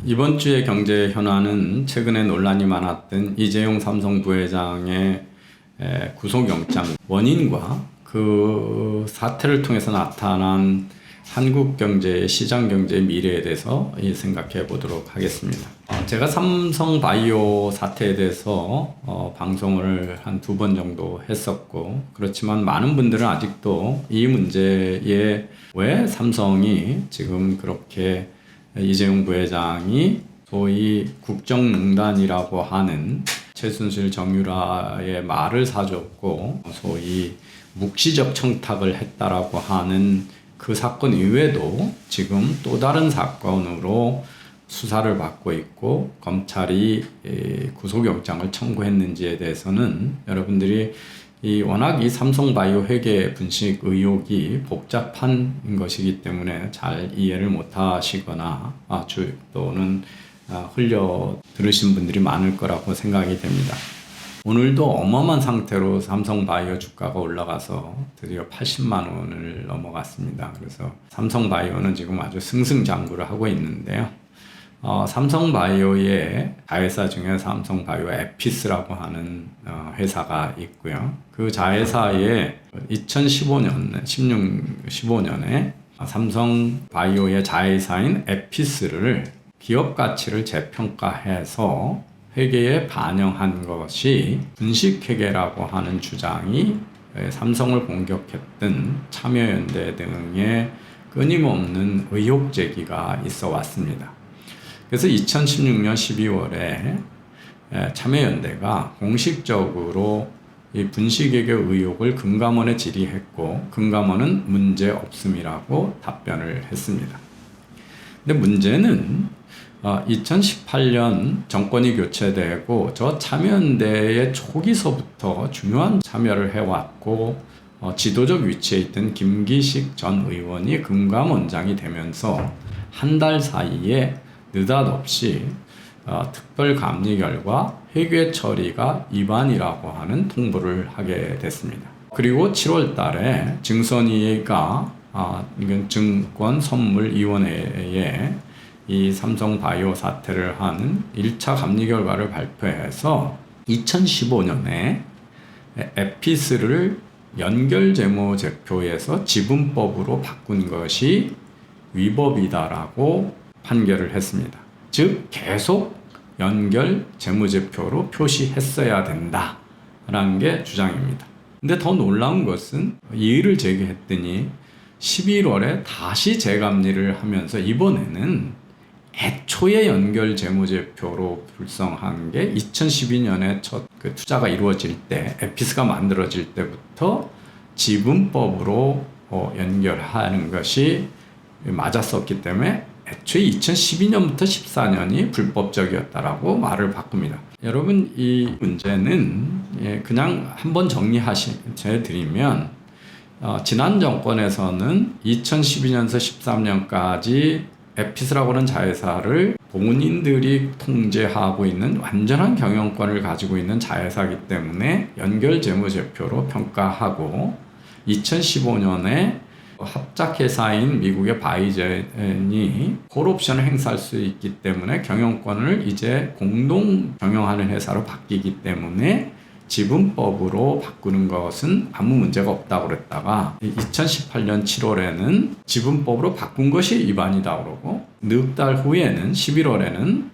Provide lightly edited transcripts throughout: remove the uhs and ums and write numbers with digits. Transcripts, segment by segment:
이번 주의 경제 현안은 최근에 논란이 많았던 이재용 삼성 부회장의 구속영장 원인과 그 사태를 통해서 나타난 한국 경제의 시장 경제의 미래에 대해서 생각해 보도록 하겠습니다. 제가 삼성 바이오 사태에 대해서 방송을 한 2번 정도 했었고, 그렇지만 많은 분들은 아직도 이 문제에 왜 삼성이 지금 그렇게 이재용 부회장이 소위 국정농단이라고 하는 최순실 정유라의 말을 사줬고 소위 묵시적 청탁을 했다라고 하는 그 사건 이외에도 지금 또 다른 사건으로 수사를 받고 있고 검찰이 구속영장을 청구했는지에 대해서는 여러분들이 워낙 이 삼성바이오 회계 분식 의혹이 복잡한 것이기 때문에 잘 이해를 못 하시거나 또는 흘려 들으신 분들이 많을 거라고 생각이 됩니다. 오늘도 어마어마한 상태로 삼성바이오 주가가 올라가서 드디어 80만 원을 넘어갔습니다. 그래서 삼성바이오는 지금 아주 승승장구를 하고 있는데요. 삼성바이오의 자회사 중에 삼성바이오 에피스라고 하는 회사가 있고요. 그 자회사에 2015년에 삼성바이오의 자회사인 에피스를 기업 가치를 재평가해서 회계에 반영한 것이 분식회계라고 하는 주장이 삼성을 공격했던 참여연대 등의 끊임없는 의혹 제기가 있어 왔습니다. 그래서 2016년 12월에 참여연대가 공식적으로 이 분식회계 의혹을 금감원에 질의했고 금감원은 문제 없음이라고 답변을 했습니다. 근데 문제는 2018년 정권이 교체되고 저 참여연대의 초기서부터 중요한 참여를 해왔고 지도적 위치에 있던 김기식 전 의원이 금감원장이 되면서 한 달 사이에 느닷없이 특별감리 결과 회계 처리가 위반이라고 하는 통보를 하게 됐습니다. 그리고 7월 달에 증선위가 이건 증권선물위원회에 이 삼성바이오 사태를 한 1차 감리 결과를 발표해서 2015년에 에피스를 연결재무제표에서 지분법으로 바꾼 것이 위법이다라고 판결을 했습니다. 즉 계속 연결 재무제표로 표시했어야 된다라는 게 주장입니다. 근데 더 놀라운 것은 이의를 제기했더니 11월에 다시 재감리를 하면서 이번에는 애초에 연결 재무제표로 불성한 게 2012년에 첫 그 투자가 이루어질 때 에피스가 만들어질 때부터 지분법으로 연결하는 것이 맞았었기 때문에 애초에 2012년부터 14년이 불법적이었다라고 말을 바꿉니다. 여러분 이 문제는 그냥 한번 정리해 드리면 지난 정권에서는 2012년에서 13년까지 에피스라고 하는 자회사를 본인들이 통제하고 있는 완전한 경영권을 가지고 있는 자회사이기 때문에 연결 재무제표로 평가하고 2015년에 합작회사인 미국의 바이젠이 콜옵션을 행사할 수 있기 때문에 경영권을 이제 공동 경영하는 회사로 바뀌기 때문에 지분법으로 바꾸는 것은 아무 문제가 없다고 그랬다가 2018년 7월에는 지분법으로 바꾼 것이 위반이다 그러고 넉 달 후에는 11월에는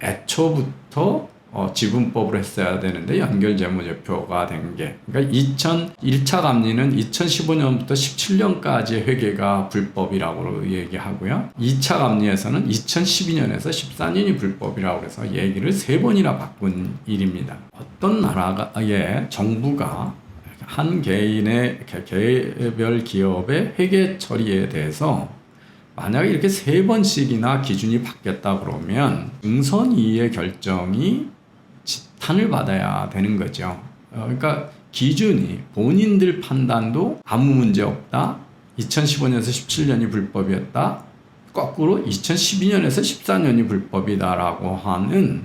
애초부터 지분법으로 했어야 되는데 연결재무제표가 된 게 그러니까 1차 감리는 2015년부터 17년까지의 회계가 불법이라고 얘기하고요. 2차 감리에서는 2012년에서 14년이 불법이라고 해서 얘기를 3번이나 바꾼 일입니다. 어떤 나라의 정부가 한 개인의 개별 기업의 회계 처리에 대해서 만약에 이렇게 3번씩이나 기준이 바뀌었다 그러면 증선위의 결정이 지탄을 받아야 되는 거죠. 그러니까 기준이 본인들 판단도 아무 문제 없다. 2015년에서 17년이 불법이었다. 거꾸로 2012년에서 14년이 불법이다라고 하는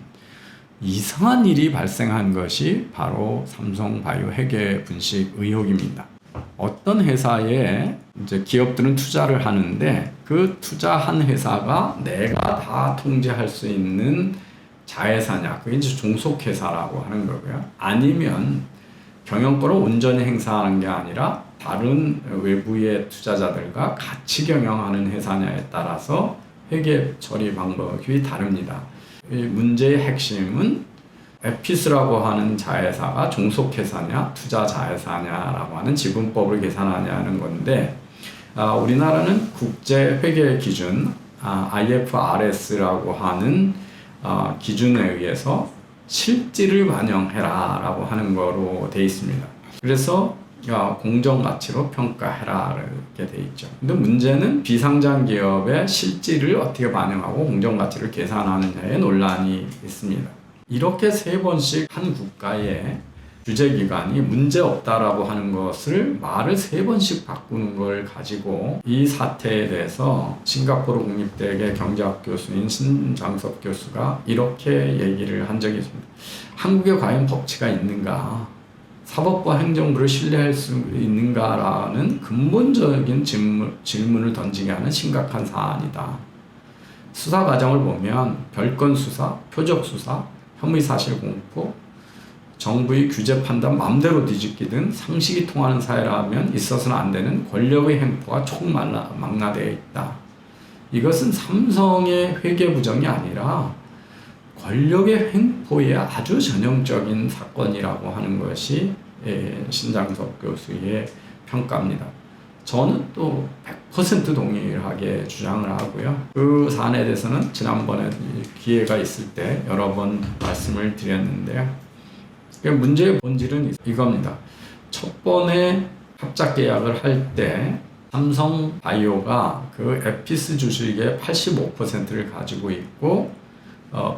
이상한 일이 발생한 것이 바로 삼성바이오 회계 분식 의혹입니다. 어떤 회사에 이제 기업들은 투자를 하는데 그 투자한 회사가 내가 다 통제할 수 있는 자회사냐, 그게 이제 종속회사라고 하는 거고요. 아니면 경영권을 온전히 행사하는 게 아니라 다른 외부의 투자자들과 같이 경영하는 회사냐에 따라서 회계 처리 방법이 다릅니다. 이 문제의 핵심은 에피스라고 하는 자회사가 종속회사냐, 투자 자회사냐라고 하는 지분법을 계산하냐는 건데, 우리나라는 국제 회계 기준 IFRS라고 하는 기준에 의해서 실질을 반영해라라고 하는 거로 되어 있습니다. 그래서 공정가치로 평가해라 이렇게 되어 있죠. 근데 문제는 비상장 기업의 실질을 어떻게 반영하고 공정가치를 계산하느냐에 논란이 있습니다. 이렇게 3번씩 한 국가의 규제기관이 문제 없다라고 하는 것을 말을 3번씩 바꾸는 걸 가지고 이 사태에 대해서 싱가포르 국립대학의 경제학 교수인 신장섭 교수가 이렇게 얘기를 한 적이 있습니다. 한국에 과연 법치가 있는가? 사법부와 행정부를 신뢰할 수 있는가라는 근본적인 질문을 던지게 하는 심각한 사안이다. 수사 과정을 보면 별건 수사, 표적 수사, 혐의 사실 공포, 정부의 규제 판단 마음대로 뒤집기든 상식이 통하는 사회라면 있어서는 안 되는 권력의 행포가 총망라되어 있다. 이것은 삼성의 회계 부정이 아니라 권력의 횡포의 아주 전형적인 사건이라고 하는 것이 신장섭 교수의 평가입니다. 저는 또 100% 동일하게 주장을 하고요. 그 사안에 대해서는 지난번에 기회가 있을 때 여러 번 말씀을 드렸는데요. 문제의 본질은 이겁니다. 첫 번에 합작 계약을 할 때 삼성바이오가 그 에피스 주식의 85%를 가지고 있고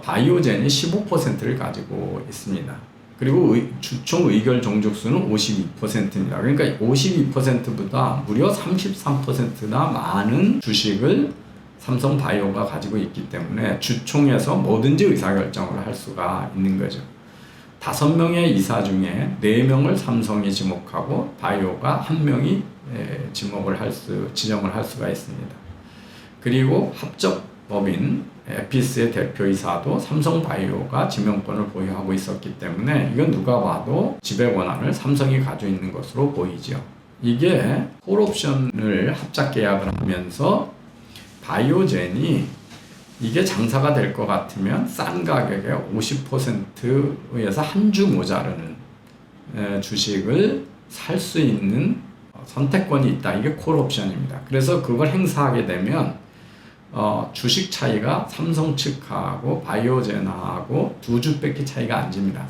바이오젠이 15%를 가지고 있습니다. 그리고 주총 의결 종족수는 52%입니다. 그러니까 52%보다 무려 33%나 많은 주식을 삼성바이오가 가지고 있기 때문에 주총에서 뭐든지 의사결정을 할 수가 있는 거죠. 5명의 이사 중에 4명을 삼성이 지목하고 바이오가 1명이 지정을 할 수가 있습니다. 그리고 합적법인 에피스의 대표이사도 삼성바이오가 지명권을 보유하고 있었기 때문에 이건 누가 봐도 지배 권한을 삼성이 가지고 있는 것으로 보이죠. 이게 콜옵션을 합작 계약을 하면서 바이오젠이 이게 장사가 될 것 같으면 싼 가격에 50%에서 한 주 모자르는 주식을 살 수 있는 선택권이 있다. 이게 콜옵션입니다. 그래서 그걸 행사하게 되면 주식 차이가 삼성 측하고 바이오젠하고 2주밖에 차이가 안 집니다.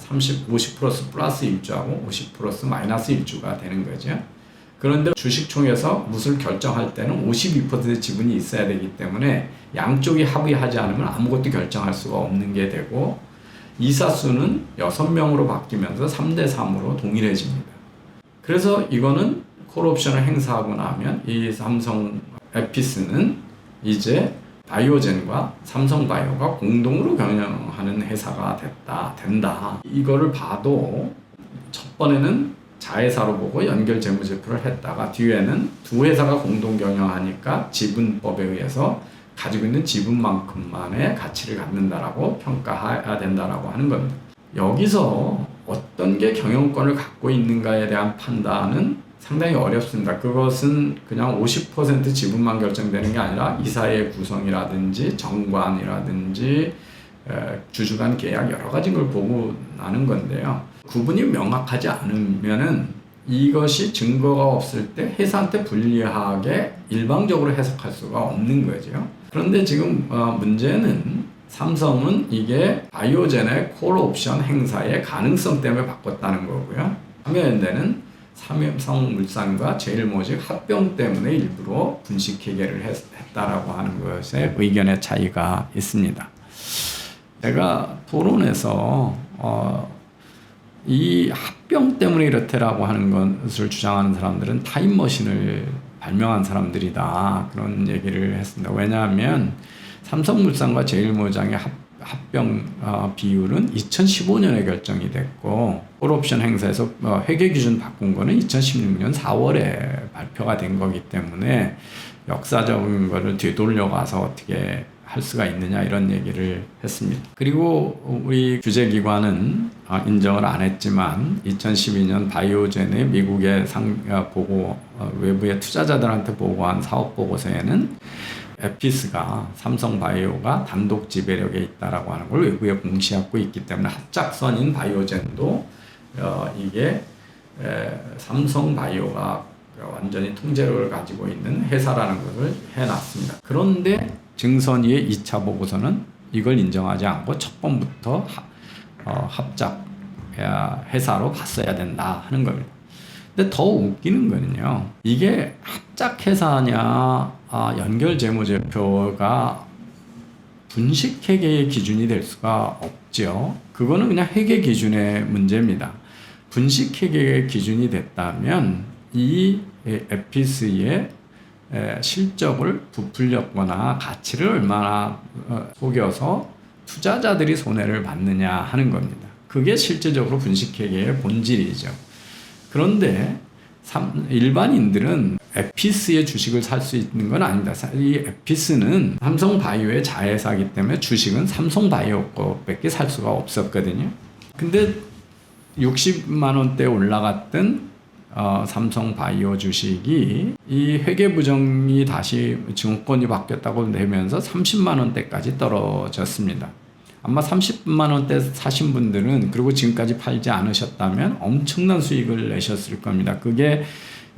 50 플러스 1주하고 50 플러스 마이너스 1주가 되는 거죠. 그런데 주식총에서 무엇을 결정할 때는 52% 지분이 있어야 되기 때문에 양쪽이 합의하지 않으면 아무것도 결정할 수가 없는 게 되고 이사수는 6명으로 바뀌면서 3대3으로 동일해집니다. 그래서 이거는 콜옵션을 행사하고 나면 이 삼성 에피스는 이제 바이오젠과 삼성바이오가 공동으로 경영하는 회사가 된다. 이거를 봐도 첫 번에는 자회사로 보고 연결 재무제표를 했다가 뒤에는 두 회사가 공동 경영하니까 지분법에 의해서 가지고 있는 지분만큼만의 가치를 갖는다라고 평가해야 된다라고 하는 겁니다. 여기서 어떤 게 경영권을 갖고 있는가에 대한 판단은 상당히 어렵습니다. 그것은 그냥 50% 지분만 결정되는 게 아니라 이사의 구성이라든지 정관이라든지 주주간 계약 여러 가지 걸 보고 나는 건데요. 구분이 명확하지 않으면은 이것이 증거가 없을 때 회사한테 불리하게 일방적으로 해석할 수가 없는 거죠. 그런데 지금 문제는 삼성은 이게 바이오젠의 콜옵션 행사의 가능성 때문에 바꿨다는 거고요. 삼성현대는 삼성물산과 제일모직 합병 때문에 일부러 분식회계를 했다라고 하는 것에 의견의 차이가 있습니다. 제가 토론에서 이 합병 때문에 이렇다라고 하는 것을 주장하는 사람들은 타임머신을 발명한 사람들이다 그런 얘기를 했습니다. 왜냐하면 삼성물산과 제일모장의 합병 비율은 2015년에 결정이 됐고 콜옵션 행사에서 회계 기준 바꾼 거는 2016년 4월에 발표가 된 거기 때문에 역사적인 거를 되돌려 가서 어떻게 할 수가 있느냐 이런 얘기를 했습니다. 그리고 우리 규제기관은 인정을 안 했지만 2012년 바이오젠의 미국에 보고 외부의 투자자들한테 보고한 사업 보고서에는 에피스가 삼성바이오가 단독 지배력에 있다라고 하는 걸 외부에 공시하고 있기 때문에 합작선인 바이오젠도 이게 삼성바이오가 완전히 통제력을 가지고 있는 회사라는 것을 해놨습니다. 그런데 증선이의 2차 보고서는 이걸 인정하지 않고 첫 번부터 합작 회사로 갔어야 된다 하는 겁니다. 근데 더 웃기는 거는요, 이게 합작 회사냐 연결 재무제표가 분식 회계의 기준이 될 수가 없죠. 그거는 그냥 회계 기준의 문제입니다. 분식 회계의 기준이 됐다면 이 에피스의 실적을 부풀렸거나 가치를 얼마나 속여서 투자자들이 손해를 받느냐 하는 겁니다. 그게 실제적으로 분식회계의 본질이죠. 그런데 일반인들은 에피스의 주식을 살 수 있는 건 아닙니다. 이 에피스는 삼성바이오의 자회사이기 때문에 주식은 삼성바이오 거밖에 살 수가 없었거든요. 근데 60만 원대 올라갔던 삼성바이오 주식이 이 회계 부정이 다시 증권이 바뀌었다고 되면서 30만 원대까지 떨어졌습니다. 아마 30만 원대 사신 분들은 그리고 지금까지 팔지 않으셨다면 엄청난 수익을 내셨을 겁니다. 그게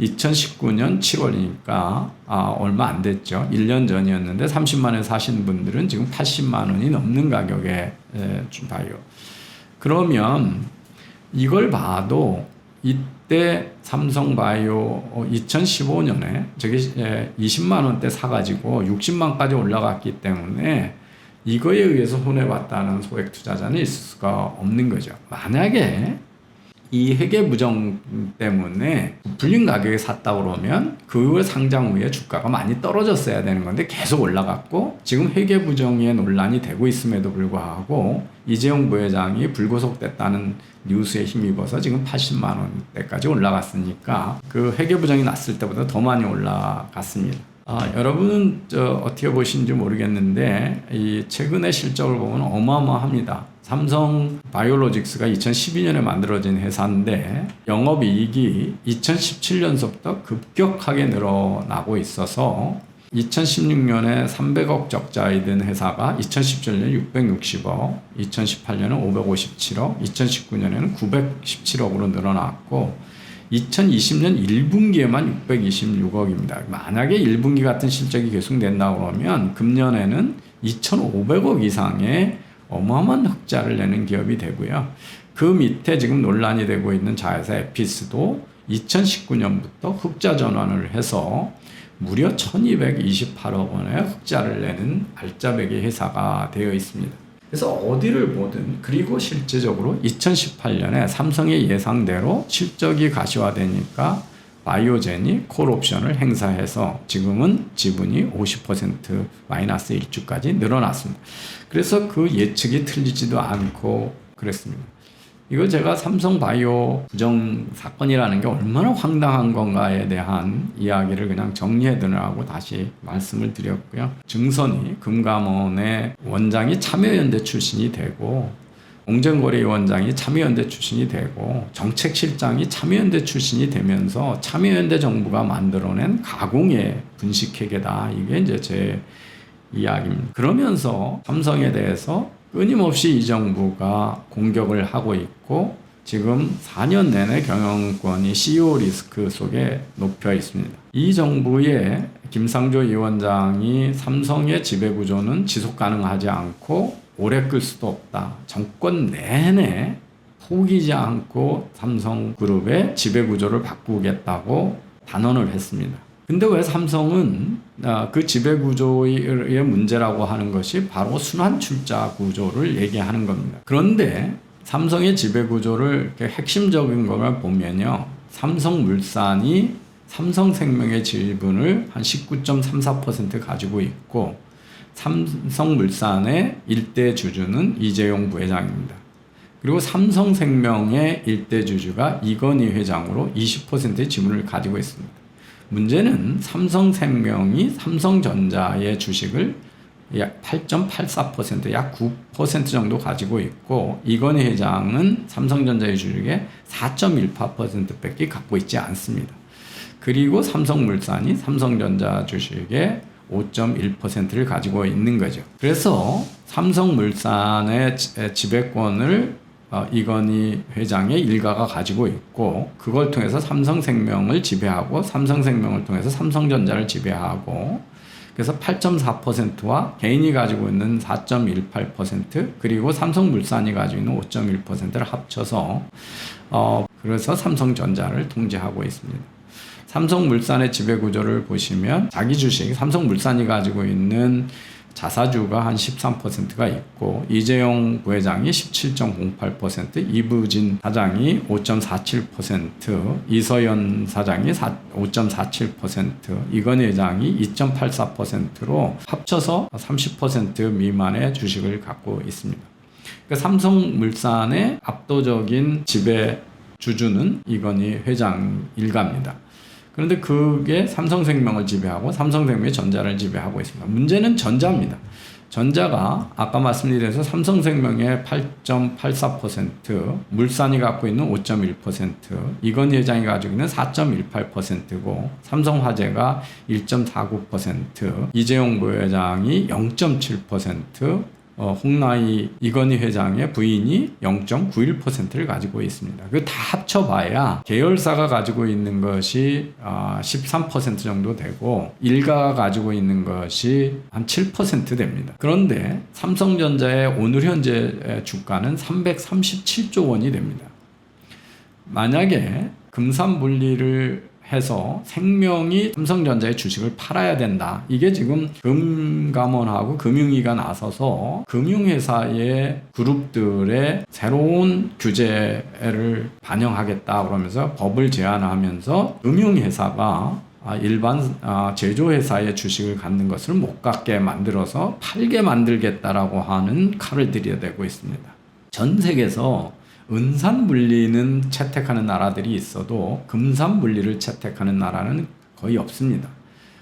2019년 7월이니까 얼마 안 됐죠. 1년 전이었는데 30만 원에 사신 분들은 지금 80만 원이 넘는 가격에 바이오. 그러면 이걸 봐도 이때 삼성바이오 2015년에 저기 20만 원대 사가지고 60만까지 올라갔기 때문에 이거에 의해서 손해봤다는 소액 투자자는 있을 수가 없는 거죠. 만약에 이 회계 부정 때문에 부풀린 가격에 샀다 그러면 그 상장 후에 주가가 많이 떨어졌어야 되는 건데 계속 올라갔고, 지금 회계 부정에 논란이 되고 있음에도 불구하고 이재용 부회장이 불구속됐다는 뉴스에 힘입어서 지금 80만 원대까지 올라갔으니까 그 회계 부정이 났을 때보다 더 많이 올라갔습니다. 여러분은 어떻게 보시는지 모르겠는데 이 최근의 실적을 보면 어마어마합니다. 삼성 바이오로직스가 2012년에 만들어진 회사인데 영업이익이 2017년서부터 급격하게 늘어나고 있어서 2016년에 300억 적자에 든 회사가 2017년에 660억, 2018년에 557억, 2019년에는 917억으로 늘어났고 2020년 1분기에만 626억입니다. 만약에 1분기 같은 실적이 계속된다 그러면 금년에는 2,500억 이상의 어마어마한 흑자를 내는 기업이 되고요. 그 밑에 지금 논란이 되고 있는 자회사 에피스도 2019년부터 흑자 전환을 해서 무려 1,228억 원의 흑자를 내는 알짜배기 회사가 되어 있습니다. 그래서 어디를 보든, 그리고 실제적으로 2018년에 삼성의 예상대로 실적이 가시화되니까 바이오젠이 콜옵션을 행사해서 지금은 지분이 50% 마이너스 1주까지 늘어났습니다. 그래서 그 예측이 틀리지도 않고 그랬습니다. 이거 제가 삼성바이오 부정 사건이라는 게 얼마나 황당한 건가에 대한 이야기를 그냥 정리해 드리라고 다시 말씀을 드렸고요. 증선이 금감원의 원장이 참여연대 출신이 되고, 공정거래위원장이 참여연대 출신이 되고, 정책실장이 참여연대 출신이 되면서 참여연대 정부가 만들어낸 가공의 분식회계다. 이게 이제 제 이야기입니다. 그러면서 삼성에 대해서 끊임없이 이 정부가 공격을 하고 있고, 지금 4년 내내 경영권이 CEO 리스크 속에 높여 있습니다. 이 정부의 김상조 위원장이 삼성의 지배구조는 지속 가능하지 않고 오래 끌 수도 없다. 정권 내내 포기지 않고 삼성그룹의 지배구조를 바꾸겠다고 단언을 했습니다. 근데 왜 삼성은 그 지배구조의 문제라고 하는 것이 바로 순환출자 구조를 얘기하는 겁니다. 그런데 삼성의 지배구조를 핵심적인 걸 보면요, 삼성물산이 삼성생명의 지분을 한 19.34% 가지고 있고, 삼성물산의 일대 주주는 이재용 부회장입니다. 그리고 삼성생명의 일대 주주가 이건희 회장으로 20%의 지분을 가지고 있습니다. 문제는 삼성생명이 삼성전자의 주식을 약 8.84%, 약 9% 정도 가지고 있고, 이건희 회장은 삼성전자의 주식의 4.18%밖에 갖고 있지 않습니다. 그리고 삼성물산이 삼성전자 주식의 5.1%를 가지고 있는 거죠. 그래서 삼성물산의 지배권을 이건희 회장의 일가가 가지고 있고, 그걸 통해서 삼성생명을 지배하고, 삼성생명을 통해서 삼성전자를 지배하고, 그래서 8.4%와 개인이 가지고 있는 4.18%, 그리고 삼성물산이 가지고 있는 5.1%를 합쳐서 그래서 삼성전자를 통제하고 있습니다. 삼성물산의 지배구조를 보시면 자기 주식, 삼성물산이 가지고 있는 자사주가 한 13%가 있고, 이재용 부회장이 17.08%, 이부진 사장이 5.47%, 이서연 사장이 5.47%, 이건희 회장이 2.84%로 합쳐서 30% 미만의 주식을 갖고 있습니다. 그러니까 삼성물산의 압도적인 지배 주주는 이건희 회장 일가입니다. 그런데 그게 삼성생명을 지배하고 삼성생명이 전자를 지배하고 있습니다. 문제는 전자입니다. 전자가 아까 말씀드린 대로 삼성생명의 8.84%, 물산이 갖고 있는 5.1%, 이건희 회장이 가지고 있는 4.18%고, 삼성화재가 1.49%, 이재용 부회장이 0.7%, 홍나희 이건희 회장의 부인이 0.91%를 가지고 있습니다. 그 다 합쳐봐야 계열사가 가지고 있는 것이 13% 정도 되고, 일가가 가지고 있는 것이 한 7% 됩니다. 그런데 삼성전자의 오늘 현재 주가는 337조 원이 됩니다. 만약에 금산분리를 해서 생명이 삼성전자의 주식을 팔아야 된다. 이게 지금 금감원하고 금융위가 나서서 금융회사의 그룹들의 새로운 규제를 반영하겠다 그러면서 법을 제안하면서 금융회사가 일반 제조회사의 주식을 갖는 것을 못 갖게 만들어서 팔게 만들겠다라고 하는 칼을 들여대고 있습니다. 전 세계에서 은산분리는 채택하는 나라들이 있어도 금산분리를 채택하는 나라는 거의 없습니다.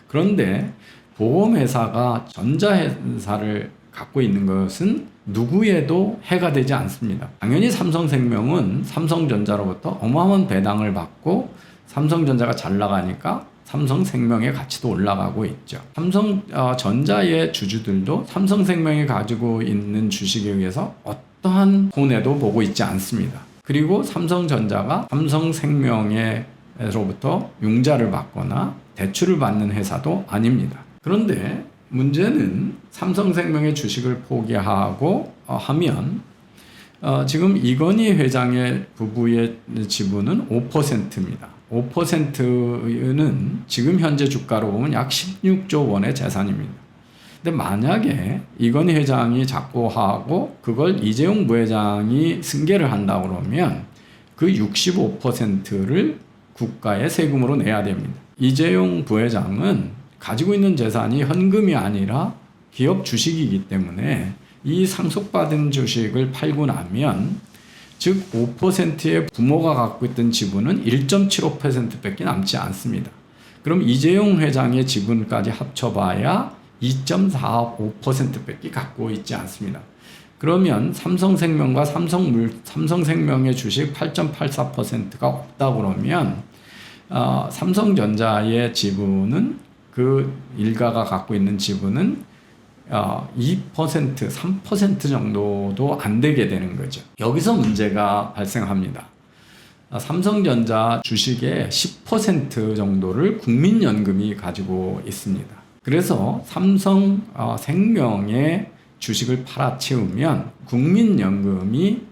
그런데 보험회사가 전자회사를 갖고 있는 것은 누구에도 해가 되지 않습니다. 당연히 삼성생명은 삼성전자로부터 어마어마한 배당을 받고, 삼성전자가 잘 나가니까 삼성생명의 가치도 올라가고 있죠. 삼성전자의 주주들도 삼성생명이 가지고 있는 주식에 의해서 어떠한 손해도 보고 있지 않습니다. 그리고 삼성전자가 삼성생명으로부터 융자를 받거나 대출을 받는 회사도 아닙니다. 그런데 문제는 삼성생명의 주식을 포기하고 하면 지금 이건희 회장의 부부의 지분은 5%입니다. 5%는 지금 현재 주가로 보면 약 16조 원의 재산입니다. 근데 만약에 이건희 회장이 작고하고 그걸 이재용 부회장이 승계를 한다 그러면 그 65%를 국가에 세금으로 내야 됩니다. 이재용 부회장은 가지고 있는 재산이 현금이 아니라 기업 주식이기 때문에 이 상속받은 주식을 팔고 나면, 즉 5%의 부모가 갖고 있던 지분은 1.75%밖에 남지 않습니다. 그럼 이재용 회장의 지분까지 합쳐봐야 2.45%밖에 갖고 있지 않습니다. 그러면 삼성생명과 삼성생명의 주식 8.84%가 없다 그러면 삼성전자의 지분은, 그 일가가 갖고 있는 지분은 2%, 3% 정도도 안 되게 되는 거죠. 여기서 문제가 발생합니다. 삼성전자 주식의 10% 정도를 국민연금이 가지고 있습니다. 그래서 삼성생명의 주식을 팔아채우면 국민연금이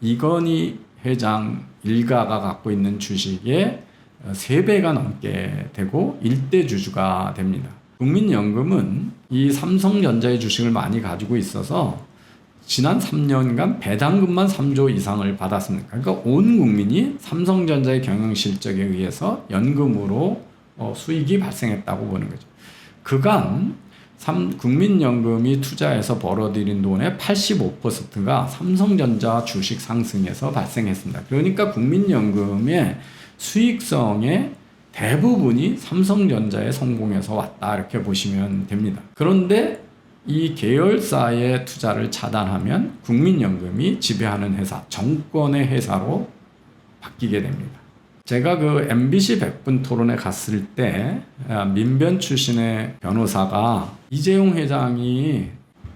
이건희 회장 일가가 갖고 있는 주식의 3배가 넘게 되고 일대 주주가 됩니다. 국민연금은 이 삼성전자의 주식을 많이 가지고 있어서 지난 3년간 배당금만 3조 이상을 받았습니다. 그러니까 온 국민이 삼성전자의 경영실적에 의해서 연금으로 수익이 발생했다고 보는 거죠. 그간 국민연금이 투자해서 벌어들인 돈의 85%가 삼성전자 주식 상승에서 발생했습니다. 그러니까 국민연금의 수익성의 대부분이 삼성전자의 성공에서 왔다 이렇게 보시면 됩니다. 그런데 이 계열사의 투자를 차단하면 국민연금이 지배하는 회사, 정권의 회사로 바뀌게 됩니다. 제가 그 MBC 100분 토론에 갔을 때 민변 출신의 변호사가 이재용 회장이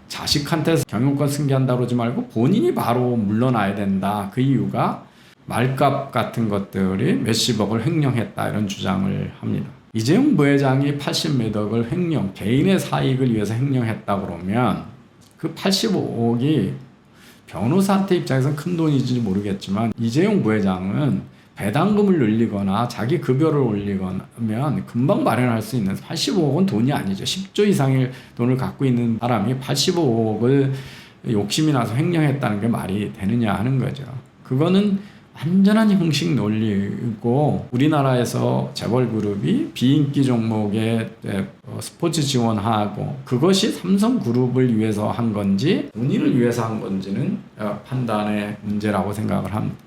자식한테 경영권 승계한다고 그러지 말고 본인이 바로 물러나야 된다. 그 이유가 말값 같은 것들이 몇십억을 횡령했다 이런 주장을 합니다. 이재용 부회장이 80몇억을 횡령, 개인의 사익을 위해서 횡령했다 그러면 그 85억이 변호사한테 입장에서는 큰 돈이지 모르겠지만 이재용 부회장은 배당금을 늘리거나 자기 급여를 올리거나 금방 마련할 수 있는 85억은 돈이 아니죠. 10조 이상의 돈을 갖고 있는 사람이 85억을 욕심이 나서 횡령했다는 게 말이 되느냐 하는 거죠. 그거는 완전한 형식 논리고 우리나라에서 재벌그룹이 비인기 종목에 스포츠 지원하고 그것이 삼성그룹을 위해서 한 건지 본인을 위해서 한 건지는 판단의 문제라고 생각을 합니다.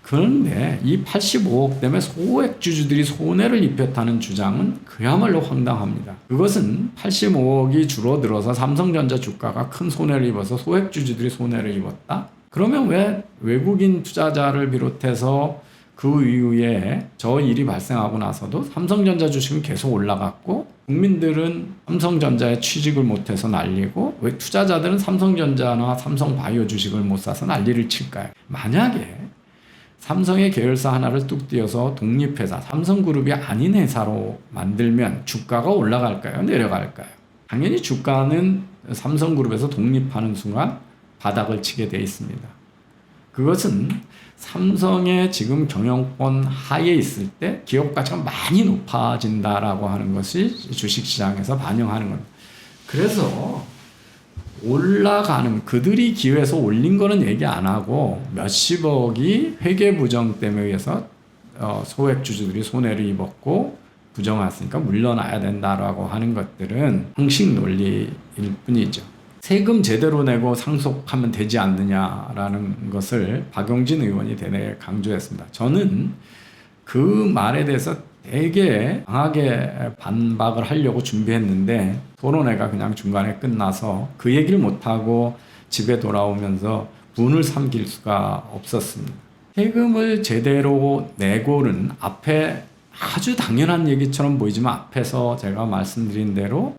그런데 이 85억 때문에 소액주주들이 손해를 입혔다는 주장은 그야말로 황당합니다. 그것은 85억이 줄어들어서 삼성전자 주가가 큰 손해를 입어서 소액주주들이 손해를 입었다? 그러면 왜 외국인 투자자를 비롯해서 그 이후에 저 일이 발생하고 나서도 삼성전자 주식은 계속 올라갔고 국민들은 삼성전자에 취직을 못해서 난리고 왜 투자자들은 삼성전자나 삼성바이오 주식을 못 사서 난리를 칠까요? 만약에 삼성의 계열사 하나를 뚝 띄어서 독립회사, 삼성그룹이 아닌 회사로 만들면 주가가 올라갈까요? 내려갈까요? 당연히 주가는 삼성그룹에서 독립하는 순간 바닥을 치게 돼 있습니다. 그것은 삼성의 지금 경영권 하에 있을 때 기업 가치가 많이 높아진다라고 하는 것이 주식시장에서 반영하는 겁니다. 그래서 올라가는 그들이 기회에서 올린 거는 얘기 안 하고 몇십억이 회계 부정 때문에 의해서 소액 주주들이 손해를 입었고 부정했으니까 물러나야 된다라고 하는 것들은 형식 논리일 뿐이죠. 세금 제대로 내고 상속하면 되지 않느냐라는 것을 박용진 의원이 대대 강조했습니다. 저는 그 말에 대해서 되게 강하게 반박을 하려고 준비했는데 토론회가 그냥 중간에 끝나서 그 얘기를 못하고 집에 돌아오면서 분을 삼킬 수가 없었습니다. 세금을 제대로 내고는 앞에 아주 당연한 얘기처럼 보이지만 앞에서 제가 말씀드린 대로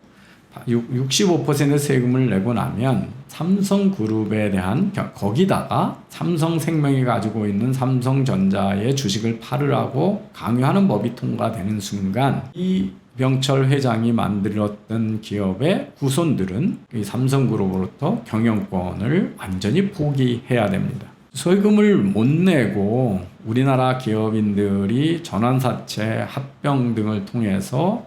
65%의 세금을 내고 나면 삼성그룹에 대한 거기다가 삼성생명이 가지고 있는 삼성전자의 주식을 팔으라고 강요하는 법이 통과되는 순간 이병철 회장이 만들었던 기업의 후손들은 이 삼성그룹으로부터 경영권을 완전히 포기해야 됩니다. 세금을 못 내고 우리나라 기업인들이 전환사채, 합병 등을 통해서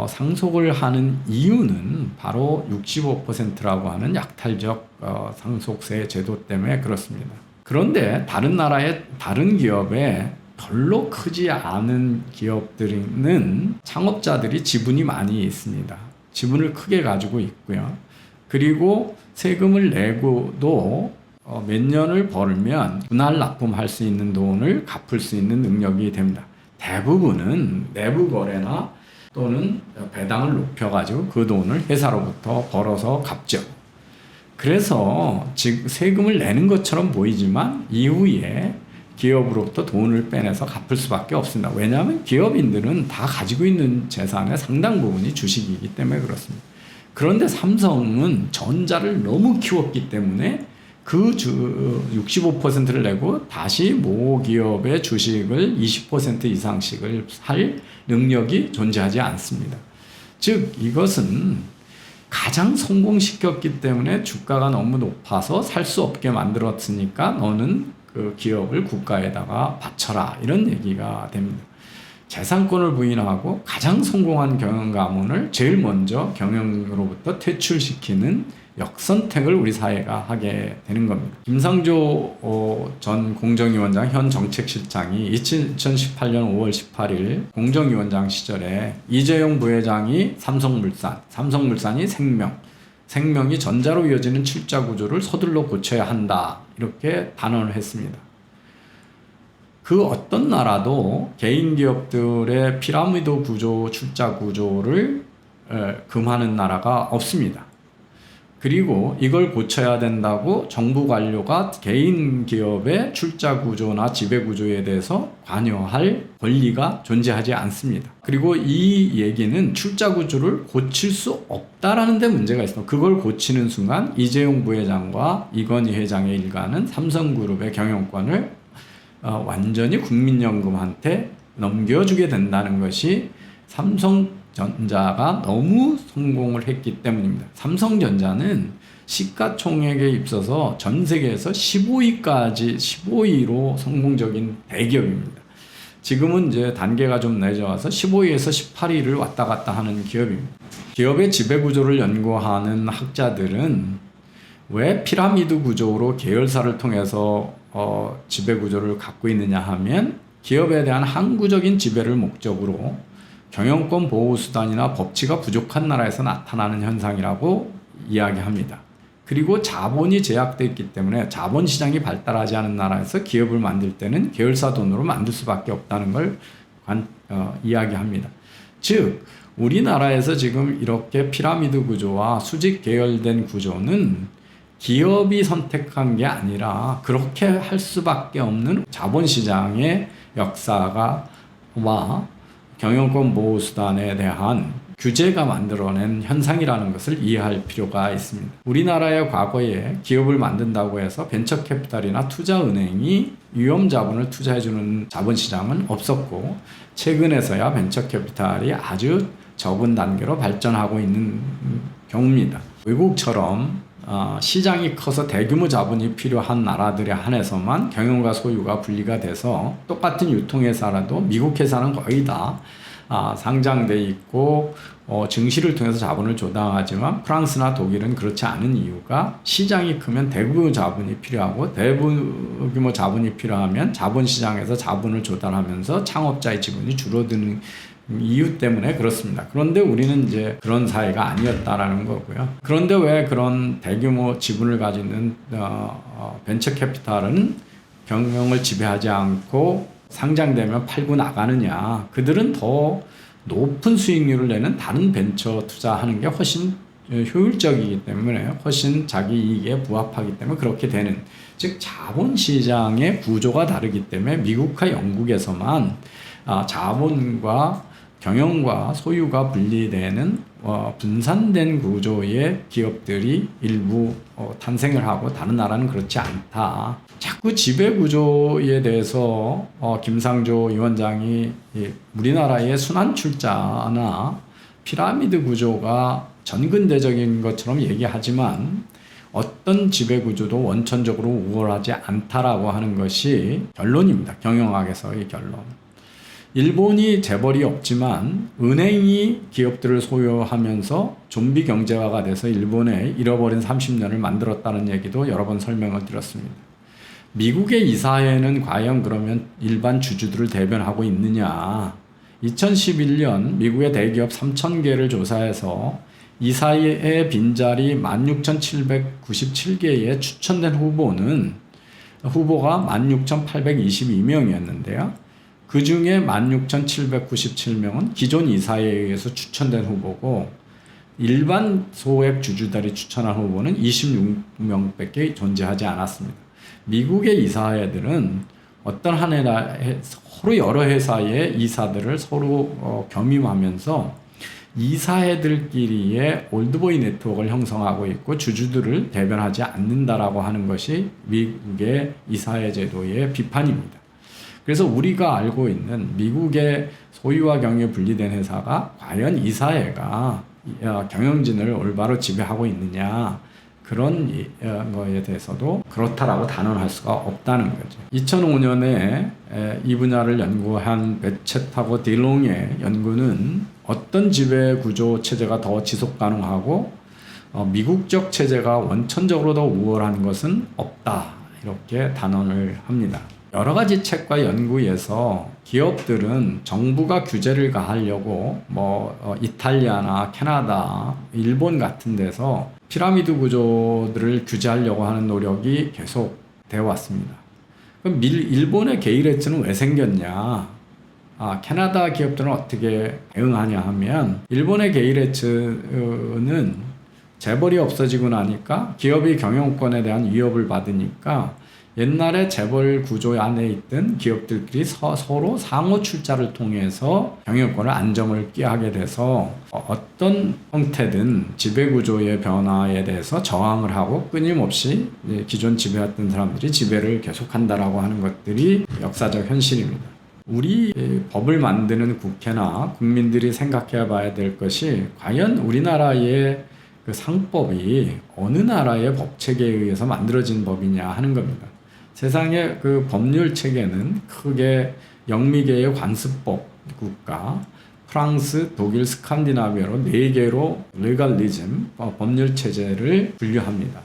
상속을 하는 이유는 바로 65%라고 하는 약탈적 상속세 제도 때문에 그렇습니다. 그런데 다른 나라의 다른 기업에 별로 크지 않은 기업들은 창업자들이 지분이 많이 있습니다. 지분을 크게 가지고 있고요. 그리고 세금을 내고도 몇 년을 벌면 분할 납품할 수 있는 돈을 갚을 수 있는 능력이 됩니다. 대부분은 내부 거래나 또는 배당을 높여가지고 그 돈을 회사로부터 벌어서 갚죠. 그래서 즉 세금을 내는 것처럼 보이지만 이후에 기업으로부터 돈을 빼내서 갚을 수밖에 없습니다. 왜냐하면 기업인들은 다 가지고 있는 재산의 상당 부분이 주식이기 때문에 그렇습니다. 그런데 삼성은 전자를 너무 키웠기 때문에 그 65%를 내고 다시 모 기업의 주식을 20% 이상씩을 살 능력이 존재하지 않습니다. 즉 이것은 가장 성공시켰기 때문에 주가가 너무 높아서 살 수 없게 만들었으니까 너는 그 기업을 국가에다가 바쳐라 이런 얘기가 됩니다. 재산권을 부인하고 가장 성공한 경영 가문을 제일 먼저 경영으로부터 퇴출시키는 역선택을 우리 사회가 하게 되는 겁니다. 김상조 전 공정위원장 현 정책실장이 2018년 5월 18일 공정위원장 시절에 이재용 부회장이 삼성물산이 생명이 전자로 이어지는 칠자 구조를 서둘러 고쳐야 한다 이렇게 단언을 했습니다. 그 어떤 나라도 개인 기업들의 피라미드 구조, 출자 구조를 금하는 나라가 없습니다. 그리고 이걸 고쳐야 된다고 정부 관료가 개인 기업의 출자 구조나 지배 구조에 대해서 관여할 권리가 존재하지 않습니다. 그리고 이 얘기는 출자 구조를 고칠 수 없다라는 데 문제가 있습니다. 그걸 고치는 순간 이재용 부회장과 이건희 회장의 일가는 삼성그룹의 경영권을 완전히 국민연금한테 넘겨주게 된다는 것이 삼성전자가 너무 성공을 했기 때문입니다. 삼성전자는 시가총액에 있어서 전 세계에서 15위로 성공적인 대기업입니다. 지금은 이제 단계가 좀 내려와서 15위에서 18위를 왔다 갔다 하는 기업입니다. 기업의 지배구조를 연구하는 학자들은 왜 피라미드 구조로 계열사를 통해서 지배구조를 갖고 있느냐 하면 기업에 대한 항구적인 지배를 목적으로 경영권 보호수단이나 법치가 부족한 나라에서 나타나는 현상이라고 이야기합니다. 그리고 자본이 제약되어 있기 때문에 자본시장이 발달하지 않은 나라에서 기업을 만들 때는 계열사 돈으로 만들 수밖에 없다는 걸 이야기합니다. 즉 우리나라에서 지금 이렇게 피라미드 구조와 수직 계열된 구조는 기업이 선택한 게 아니라 그렇게 할 수밖에 없는 자본시장의 역사와 경영권 보호수단에 대한 규제가 만들어낸 현상이라는 것을 이해할 필요가 있습니다. 우리나라의 과거에 기업을 만든다고 해서 벤처캐피탈이나 투자은행이 위험자본을 투자해주는 자본시장은 없었고 최근에서야 벤처캐피탈이 아주 적은 단계로 발전하고 있는 경우입니다. 외국처럼 시장이 커서 대규모 자본이 필요한 나라들에 한해서만 경영과 소유가 분리가 돼서 똑같은 유통회사라도 미국 회사는 거의 다 상장돼 있고 증시를 통해서 자본을 조달하지만 프랑스나 독일은 그렇지 않은 이유가 시장이 크면 대규모 자본이 필요하고 대규모 자본이 필요하면 자본시장에서 자본을 조달하면서 창업자의 지분이 줄어드는 이유 때문에 그렇습니다. 그런데 우리는 이제 그런 사회가 아니었다라는 거고요. 그런데 왜 그런 대규모 지분을 가지는 벤처 캐피탈은 경영을 지배하지 않고 상장되면 팔고 나가느냐? 그들은 더 높은 수익률을 내는 다른 벤처 투자하는 게 훨씬 효율적이기 때문에 훨씬 자기 이익에 부합하기 때문에 그렇게 되는, 즉 자본시장의 구조가 다르기 때문에 미국과 영국에서만 자본과 경영과 소유가 분리되는 분산된 구조의 기업들이 일부 탄생을 하고 다른 나라는 그렇지 않다. 자꾸 지배구조에 대해서 김상조 위원장이 우리나라의 순환출자나 피라미드 구조가 전근대적인 것처럼 얘기하지만 어떤 지배구조도 원천적으로 우월하지 않다라고 하는 것이 결론입니다. 경영학에서의 결론. 일본이 재벌이 없지만 은행이 기업들을 소유하면서 좀비 경제화가 돼서 일본에 잃어버린 30년을 만들었다는 얘기도 여러 번 설명을 드렸습니다. 미국의 이 사회는 과연 그러면 일반 주주들을 대변하고 있느냐? 2011년 미국의 대기업 3,000개를 조사해서 이 사이의 빈자리 16,797개의 추천된 후보가 16,822명이었는데요. 그 중에 16,797명은 기존 이사에 의해서 추천된 후보고 일반 소액 주주들이 추천한 후보는 26명밖에 존재하지 않았습니다. 미국의 이사회들은 어떤 한 회사에 서로 여러 회사의 이사들을 서로 겸임하면서 이사회들끼리의 올드보이 네트워크를 형성하고 있고 주주들을 대변하지 않는다라고 하는 것이 미국의 이사회 제도의 비판입니다. 그래서 우리가 알고 있는 미국의 소유와 경영이 분리된 회사가 과연 이사회가 경영진을 올바로 지배하고 있느냐, 그런 거에 대해서도 그렇다라고 단언할 수가 없다는 거죠. 2005년에 이 분야를 연구한 베쳇하고 딜롱의 연구는 어떤 지배구조 체제가 더 지속 가능하고 미국적 체제가 원천적으로 더 우월한 것은 없다, 이렇게 단언을 합니다. 여러 가지 책과 연구에서 기업들은 정부가 규제를 가하려고 이탈리아나 캐나다, 일본 같은 데서 피라미드 구조들을 규제하려고 하는 노력이 계속 되어 왔습니다. 그럼 일본의 게이레츠는 왜 생겼냐? 캐나다 기업들은 어떻게 대응하냐 하면, 일본의 게이레츠는 재벌이 없어지고 나니까 기업이 경영권에 대한 위협을 받으니까 옛날에 재벌 구조 안에 있던 기업들끼리 서로 상호 출자를 통해서 경영권을 안정을 꾀하게 돼서 어떤 형태든 지배구조의 변화에 대해서 저항을 하고 끊임없이 기존 지배했던 사람들이 지배를 계속한다라고 하는 것들이 역사적 현실입니다. 우리 법을 만드는 국회나 국민들이 생각해 봐야 될 것이, 과연 우리나라의 그 상법이 어느 나라의 법체계에 의해서 만들어진 법이냐 하는 겁니다. 세상의 그 법률 체계는 크게 영미계의 관습법 국가, 프랑스, 독일, 스칸디나비아로 4개로 레갈리즘, 법률 체제를 분류합니다.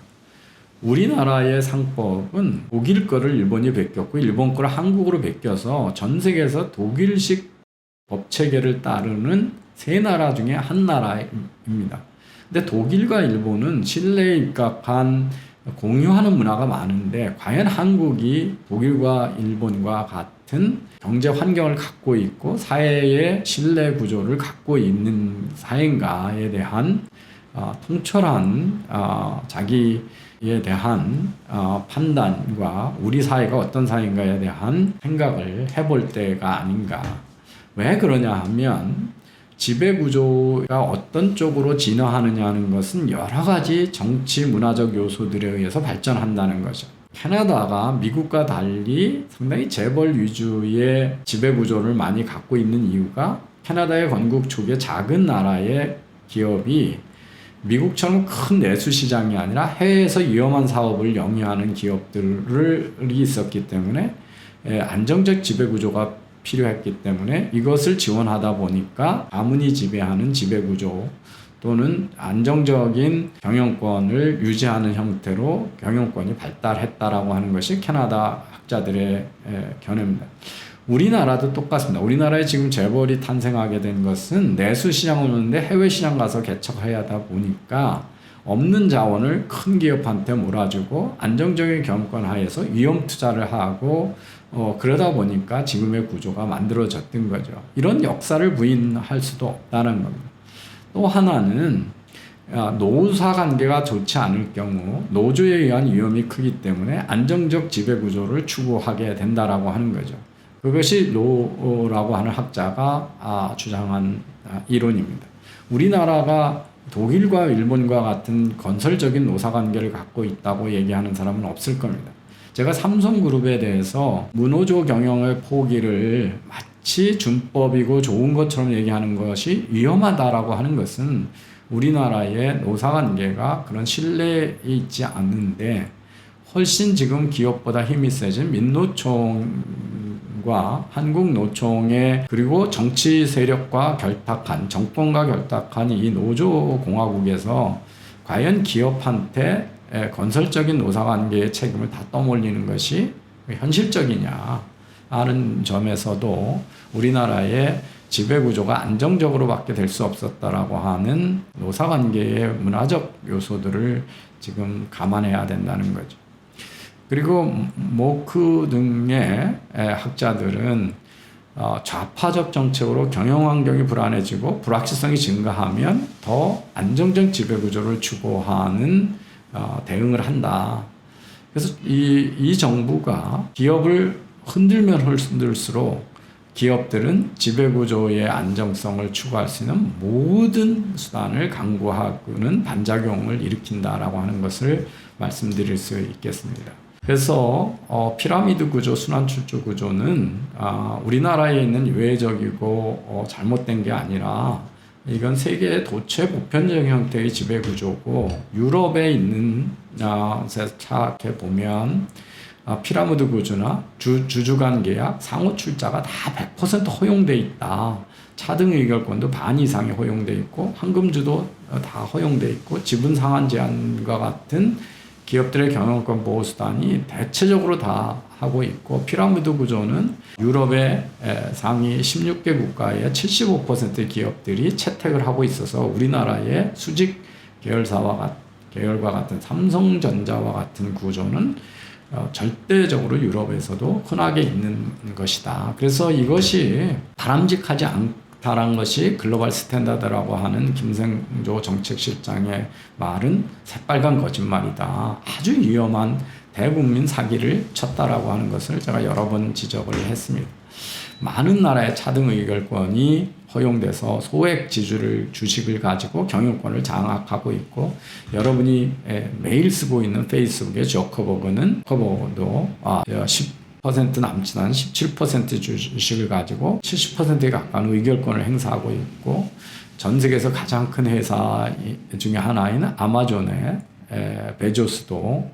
우리나라의 상법은 독일 거를 일본이 베꼈고 일본 거를 한국으로 베껴서 전 세계에서 독일식 법체계를 따르는 3나라 중에 한 나라입니다. 근데 독일과 일본은 신뢰에 입각한 공유하는 문화가 많은데, 과연 한국이 독일과 일본과 같은 경제 환경을 갖고 있고 사회의 신뢰 구조를 갖고 있는 사회인가에 대한 통철한 자기에 대한 판단과 우리 사회가 어떤 사회인가에 대한 생각을 해볼 때가 아닌가. 왜 그러냐 하면, 지배구조가 어떤 쪽으로 진화하느냐 하는 것은 여러 가지 정치 문화적 요소들에 의해서 발전한다는 거죠. 캐나다가 미국과 달리 상당히 재벌 위주의 지배구조를 많이 갖고 있는 이유가, 캐나다의 건국 초기에 작은 나라의 기업이 미국처럼 큰 내수 시장이 아니라 해외에서 위험한 사업을 영위하는 기업들이 있었기 때문에 안정적 지배구조가 필요했기 때문에 이것을 지원하다 보니까 가문이 지배하는 지배구조 또는 안정적인 경영권을 유지하는 형태로 경영권이 발달했다라고 하는 것이 캐나다 학자들의 견해입니다. 우리나라도 똑같습니다. 우리나라에 지금 재벌이 탄생하게 된 것은 내수 시장은 오는데 해외 시장 가서 개척해야 하다 보니까 없는 자원을 큰 기업한테 몰아주고 안정적인 경영권 하에서 위험 투자를 하고 그러다 보니까 지금의 구조가 만들어졌던 거죠. 이런 역사를 부인할 수도 없다는 겁니다. 또 하나는 노사 관계가 좋지 않을 경우 노조에 의한 위험이 크기 때문에 안정적 지배 구조를 추구하게 된다라고 하는 거죠. 그것이 로라고 하는 학자가 주장한 이론입니다. 우리나라가 독일과 일본과 같은 건설적인 노사관계를 갖고 있다고 얘기하는 사람은 없을 겁니다. 제가 삼성그룹에 대해서 무노조 경영의 포기를 마치 준법이고 좋은 것처럼 얘기하는 것이 위험하다라고 하는 것은 우리나라의 노사관계가 그런 신뢰에 있지 않는데, 훨씬 지금 기업보다 힘이 세진 민노총과 한국노총의 그리고 정치 세력과 결탁한, 정권과 결탁한 이 노조공화국에서 과연 기업한테 건설적인 노사관계의 책임을 다 떠몰리는 것이 현실적이냐 하는 점에서도 우리나라의 지배구조가 안정적으로밖에 될 수 없었다라고 하는 노사관계의 문화적 요소들을 지금 감안해야 된다는 거죠. 그리고 모크 등의 학자들은 좌파적 정책으로 경영환경이 불안해지고 불확실성이 증가하면 더 안정적 지배구조를 추구하는 대응을 한다. 그래서 이 정부가 기업을 흔들면 흔들수록 기업들은 지배구조의 안정성을 추구할 수 있는 모든 수단을 강구하고는 반작용을 일으킨다라고 하는 것을 말씀드릴 수 있겠습니다. 그래서 피라미드 구조, 순환 출조 구조는 우리나라에 있는 유해적이고 잘못된 게 아니라 이건 세계의 도체 보편적 형태의 지배 구조고, 유럽에 있는 생각해 보면 피라미드 구조나 주주간 계약, 상호 출자가 다 100% 허용돼 있다. 차등 의결권도 반 이상이 허용돼 있고, 황금주도 다 허용돼 있고, 지분 상한 제한과 같은 기업들의 경영권 보호 수단이 대체적으로 다 하고 있고, 피라미드 구조는 유럽의 상위 16개 국가의 75%의 기업들이 채택을 하고 있어서 우리나라의 수직 계열과 같은 삼성전자와 같은 구조는 절대적으로 유럽에서도 흔하게 있는 것이다. 그래서 이것이 바람직하지 않다는 것이 글로벌 스탠다드라고 하는 김성조 정책실장의 말은 새빨간 거짓말이다. 아주 위험한 대국민 사기를 쳤다라고 하는 것을 제가 여러 번 지적을 했습니다. 많은 나라의 차등 의결권이 허용돼서 소액 주식을 가지고 경영권을 장악하고 있고, 여러분이 매일 쓰고 있는 페이스북의 저커버그도 10% 남짓 한 17% 주식을 가지고 70%에 가까운 의결권을 행사하고 있고, 전 세계에서 가장 큰 회사 중에 하나인 아마존의 베조스도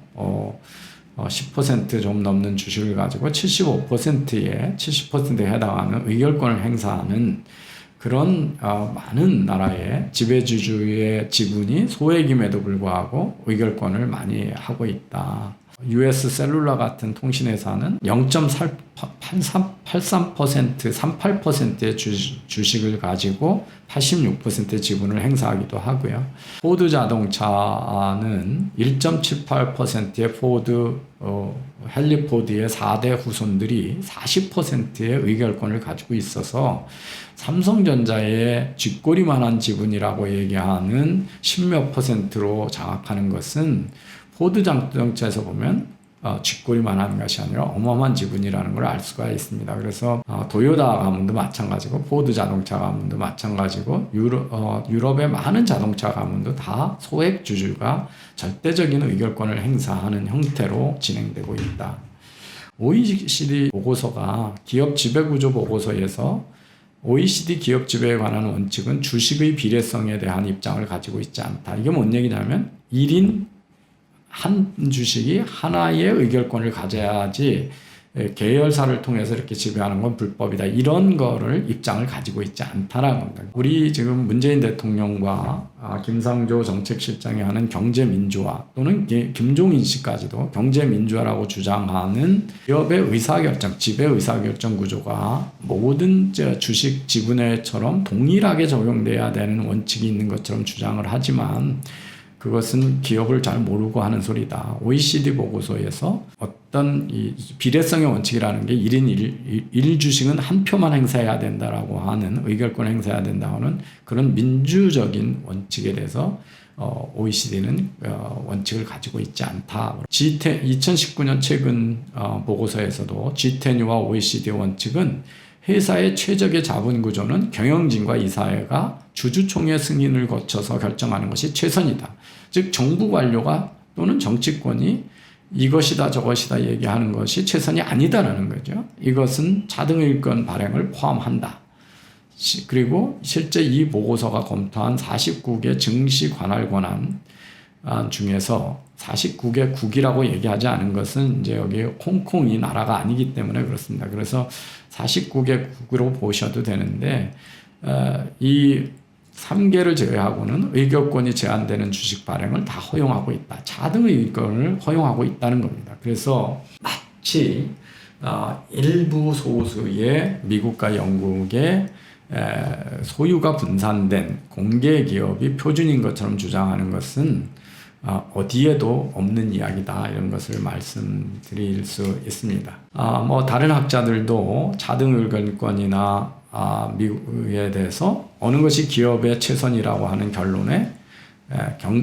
10% 넘는 주식을 가지고 70%에 해당하는 의결권을 행사하는 그런 많은 나라의 지배주주의 지분이 소액임에도 불구하고 의결권을 많이 하고 있다. US 셀룰라 같은 통신회사는 38%의 주식을 가지고 86%의 지분을 행사하기도 하고요. 포드 자동차는 1.78%의 헨리 포드의 4대 후손들이 40%의 의결권을 가지고 있어서 삼성전자의 쥐꼬리만한 지분이라고 얘기하는 10몇 %로 장악하는 것은 포드 자동차에서 보면 쥐꼬리만한 것이 아니라 어마어마한 지분이라는 걸 알 수가 있습니다. 그래서 도요타 가문도 마찬가지고 포드 자동차 가문도 마찬가지고 유럽의 많은 자동차 가문도 다 소액 주주가 절대적인 의결권을 행사하는 형태로 진행되고 있다. OECD 보고서가 기업 지배구조 보고서에서 OECD 기업 지배에 관한 원칙은 주식의 비례성에 대한 입장을 가지고 있지 않다. 이게 뭔 얘기냐면 1인 한 주식이 하나의 의결권을 가져야지 계열사를 통해서 이렇게 지배하는 건 불법이다. 이런 거를 입장을 가지고 있지 않다라는 겁니다. 우리 지금 문재인 대통령과 김상조 정책실장이 하는 경제민주화, 또는 김종인 씨까지도 경제민주화라고 주장하는 기업의 의사결정, 지배 의사결정 구조가 모든 주식 지분회처럼 동일하게 적용돼야 되는 원칙이 있는 것처럼 주장을 하지만, 그것은 기업을 잘 모르고 하는 소리다. OECD 보고서에서 어떤 이 비례성의 원칙이라는 게 1인 1주식은 한 표만 행사해야 된다라고 하는, 의결권 행사해야 된다는 그런 민주적인 원칙에 대해서 OECD는 원칙을 가지고 있지 않다. 2019년 최근 보고서에서도 G10와 OECD 원칙은 회사의 최적의 자본 구조는 경영진과 이사회가 주주총회 승인을 거쳐서 결정하는 것이 최선이다. 즉 정부 관료가 또는 정치권이 이것이다 저것이다 얘기하는 것이 최선이 아니다라는 거죠. 이것은 차등의결권 발행을 포함한다. 그리고 실제 이 보고서가 검토한 49개 증시 관할 권한 중에서 49개 국이라고 얘기하지 않은 것은 이제 여기 홍콩이 나라가 아니기 때문에 그렇습니다. 그래서 49개 국으로 보셔도 되는데, 이 3개를 제외하고는 의결권이 제한되는 주식 발행을 다 허용하고 있다. 차등 의결권을 허용하고 있다는 겁니다. 그래서 마치 일부 소수의 미국과 영국의 소유가 분산된 공개 기업이 표준인 것처럼 주장하는 것은 어디에도 없는 이야기다, 이런 것을 말씀드릴 수 있습니다. 다른 학자들도 차등 의결권이나 미국에 대해서 어느 것이 기업의 최선이라고 하는 결론에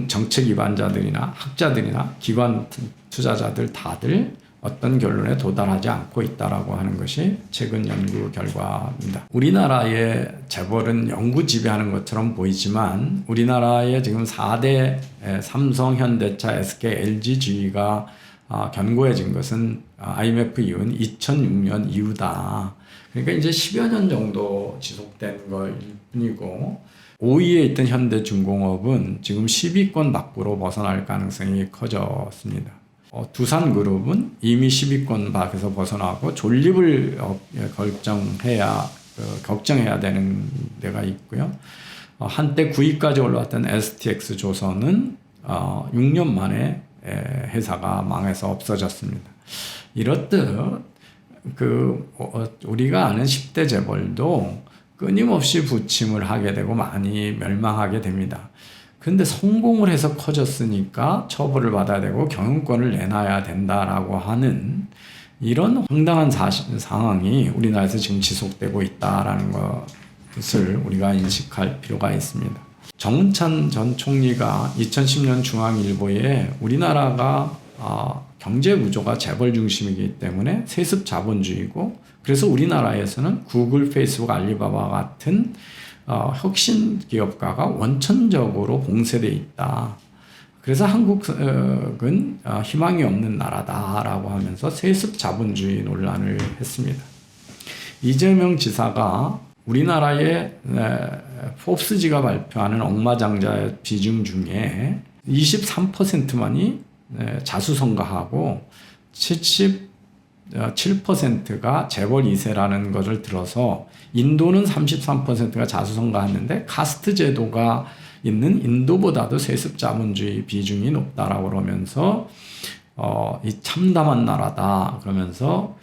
정책 위반자들이나 학자들이나 기관 투자자들 다들 어떤 결론에 도달하지 않고 있다라고 하는 것이 최근 연구 결과입니다. 우리나라의 재벌은 영구 지배하는 것처럼 보이지만, 우리나라의 지금 4대 삼성, 현대차, SK, LG 주의가 견고해진 것은 IMF 이후인 2006년 이후다. 그러니까 이제 10여 년 정도 지속된 것일 뿐이고, 5위에 있던 현대중공업은 지금 10위권 밖으로 벗어날 가능성이 커졌습니다. 두산그룹은 이미 10위권 밖에서 벗어나고 존립을 걱정해야 되는 데가 있고요. 한때 9위까지 올라왔던 STX조선은 6년 만에 회사가 망해서 없어졌습니다. 이렇듯 우리가 아는 10대 재벌도 끊임없이 부침을 하게 되고 많이 멸망하게 됩니다. 근데 성공을 해서 커졌으니까 처벌을 받아야 되고 경영권을 내놔야 된다라고 하는 이런 황당한 상황이 우리나라에서 지금 지속되고 있다라는 것을 우리가 인식할 필요가 있습니다. 정운찬 전 총리가 2010년 중앙일보에 우리나라가 경제 구조가 재벌 중심이기 때문에 세습 자본주의고, 그래서 우리나라에서는 구글, 페이스북, 알리바바 같은 혁신 기업가가 원천적으로 봉쇄되어 있다. 그래서 한국은 희망이 없는 나라다라고 하면서 세습 자본주의 논란을 했습니다. 이재명 지사가 우리나라의 포브스지가 발표하는 억마장자 비중 중에 23%만이 자수성가하고 77%가 재벌 2세라는 것을 들어서, 인도는 33%가 자수성가했는데 카스트 제도가 있는 인도보다도 세습 자본주의 비중이 높다라고 그러면서 이 참담한 나라다 그러면서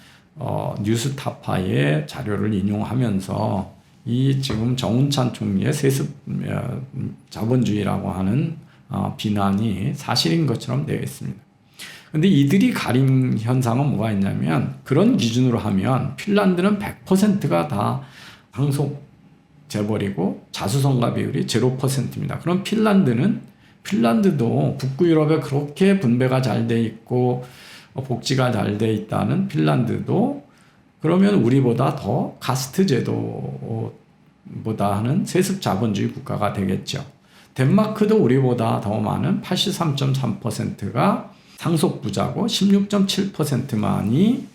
뉴스타파의 자료를 인용하면서 이 지금 정운찬 총리의 세습 자본주의라고 하는 비난이 사실인 것처럼 되어 있습니다. 근데 이들이 가린 현상은 뭐가 있냐면, 그런 기준으로 하면 핀란드는 100%가 다 상속 재벌이고 자수성가 비율이 0%입니다. 그럼 핀란드도 북부 유럽에 그렇게 분배가 잘 돼 있고 복지가 잘 돼 있다는 핀란드도 그러면 우리보다 더 카스트 제도보다는 세습 자본주의 국가가 되겠죠. 덴마크도 우리보다 더 많은 83.3%가 상속 부자고 16.7%만이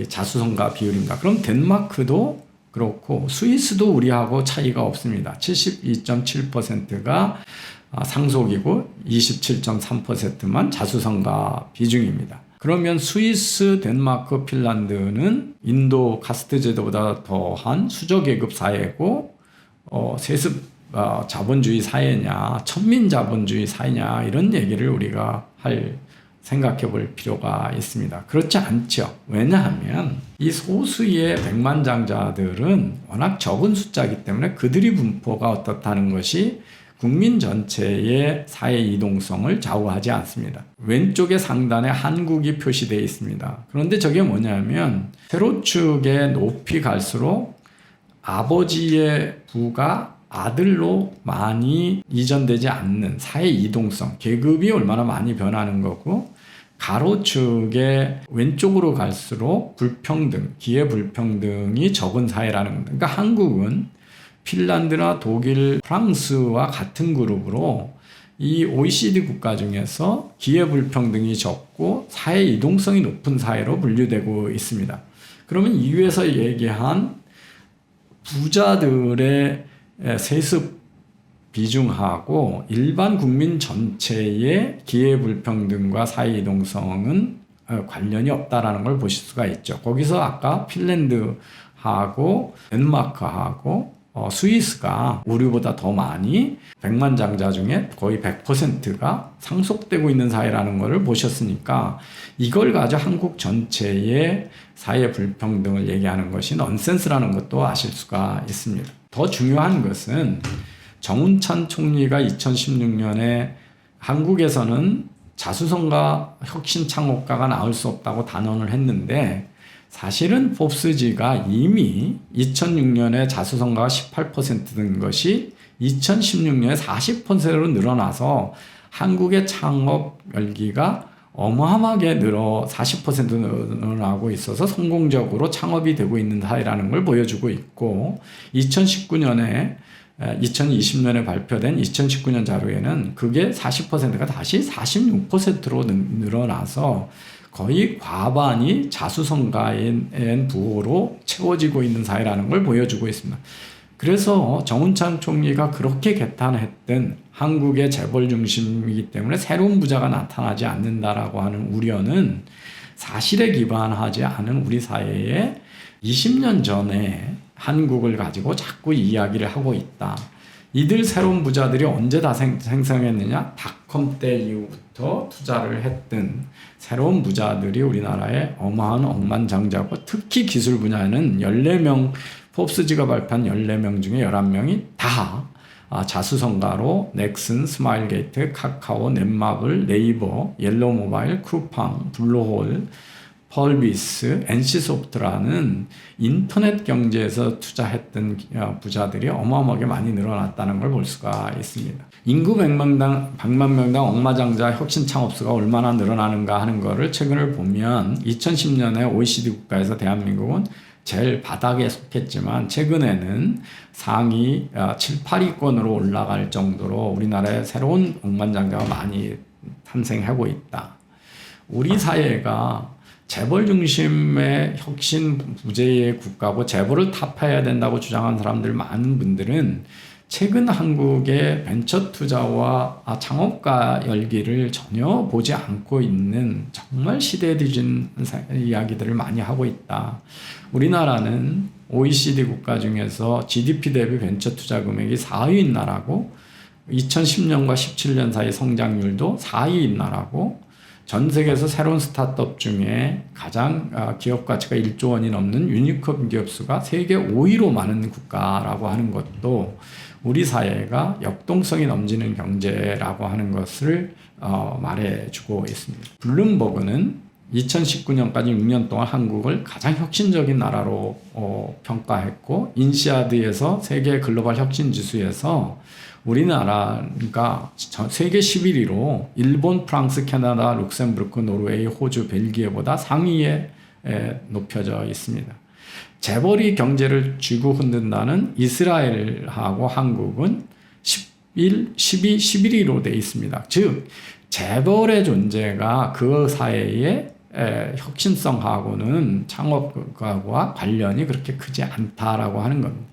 자수성가 비율입니다. 그럼 덴마크도 그렇고 스위스도 우리하고 차이가 없습니다. 72.7%가 상속이고 27.3%만 자수성가 비중입니다. 그러면 스위스, 덴마크, 핀란드는 인도 카스트 제도보다 더한 수저계급 사회고 세습 자본주의 사회냐, 천민 자본주의 사회냐, 이런 얘기를 우리가 생각해 볼 필요가 있습니다. 그렇지 않죠. 왜냐하면 이 소수의 백만장자들은 워낙 적은 숫자이기 때문에 그들이 분포가 어떻다는 것이 국민 전체의 사회 이동성을 좌우하지 않습니다. 왼쪽의 상단에 한국이 표시되어 있습니다. 그런데 저게 뭐냐면 세로축의 높이 갈수록 아버지의 부가 아들로 많이 이전되지 않는 사회 이동성, 계급이 얼마나 많이 변하는 거고, 가로축의 왼쪽으로 갈수록 불평등, 기회 불평등이 적은 사회라는 겁니다. 그러니까 한국은 핀란드나 독일, 프랑스와 같은 그룹으로 이 OECD 국가 중에서 기회 불평등이 적고 사회 이동성이 높은 사회로 분류되고 있습니다. 그러면 이 위에서 얘기한 부자들의 세습 비중하고 일반 국민 전체의 기회 불평등과 사회 이동성은 관련이 없다라는 걸 보실 수가 있죠. 거기서 아까 핀란드하고 덴마크하고 스위스가 우리보다 더 많이 백만장자 중에 거의 100%가 상속되고 있는 사회라는 것을 보셨으니까, 이걸 가지고 한국 전체의 사회 불평등을 얘기하는 것이 넌센스라는 것도 아실 수가 있습니다. 더 중요한 것은 정운찬 총리가 2016년에 한국에서는 자수성가 혁신 창업가가 나올 수 없다고 단언을 했는데, 사실은 포브스지가 이미 2006년에 자수성가가 18%된 것이 2016년에 40%로 늘어나서 한국의 창업 열기가 어마어마하게 40% 늘어나고 있어서 성공적으로 창업이 되고 있는 사회라는 걸 보여주고 있고, 2020년에 발표된 2019년 자료에는 그게 40%가 다시 46%로 늘어나서 거의 과반이 자수성가인 부호로 채워지고 있는 사회라는 걸 보여주고 있습니다. 그래서 정운찬 총리가 그렇게 개탄했던 한국의 재벌 중심이기 때문에 새로운 부자가 나타나지 않는다라고 하는 우려는 사실에 기반하지 않은 우리 사회에 20년 전에 한국을 가지고 자꾸 이야기를 하고 있다. 이들 새로운 부자들이 언제 다 생성했느냐? 닷컴 때 이후부터 투자를 했던 새로운 부자들이 우리나라에 어마한 억만장자고, 특히 기술 분야에는 14명, 포브스지가 발표한 14명 중에 11명이 다 자수성가로 넥슨, 스마일게이트, 카카오, 넷마블, 네이버, 옐로우모바일, 쿠팡, 블루홀, 펄비스, NC소프트라는 인터넷 경제에서 투자했던 부자들이 어마어마하게 많이 늘어났다는 걸 볼 수가 있습니다. 인구 100만 명당 억마장자 혁신 창업수가 얼마나 늘어나는가 하는 거를 최근을 보면 2010년에 OECD 국가에서 대한민국은 제일 바닥에 속했지만 최근에는 상위 7, 8위권으로 올라갈 정도로 우리나라에 새로운 억만장자가 많이 탄생하고 있다. 우리 사회가 재벌 중심의 혁신 부재의 국가고 재벌을 타파해야 된다고 주장하는 사람들 많은 분들은 최근 한국의 벤처 투자와 창업가 열기를 전혀 보지 않고 있는 정말 시대에 뒤진 이야기들을 많이 하고 있다. 우리나라는 OECD 국가 중에서 GDP 대비 벤처 투자 금액이 4위인 나라고 2010년과 17년 사이 성장률도 4위인 나라고 전 세계에서 새로운 스타트업 중에 가장 기업 가치가 1조 원이 넘는 유니콘 기업 수가 세계 5위로 많은 국가라고 하는 것도 우리 사회가 역동성이 넘치는 경제라고 하는 것을 말해주고 있습니다. 블룸버그는 2019년까지 6년 동안 한국을 가장 혁신적인 나라로 평가했고 인시아드에서 세계 글로벌 혁신 지수에서 우리나라가 세계 11위로 일본, 프랑스, 캐나다, 룩셈부르크, 노르웨이, 호주, 벨기에보다 상위에 높여져 있습니다. 재벌이 경제를 쥐고 흔든다는 이스라엘하고 한국은 11, 12, 11위로 되어 있습니다. 즉 재벌의 존재가 그 사회의 혁신성하고는 창업가와 관련이 그렇게 크지 않다라고 하는 겁니다.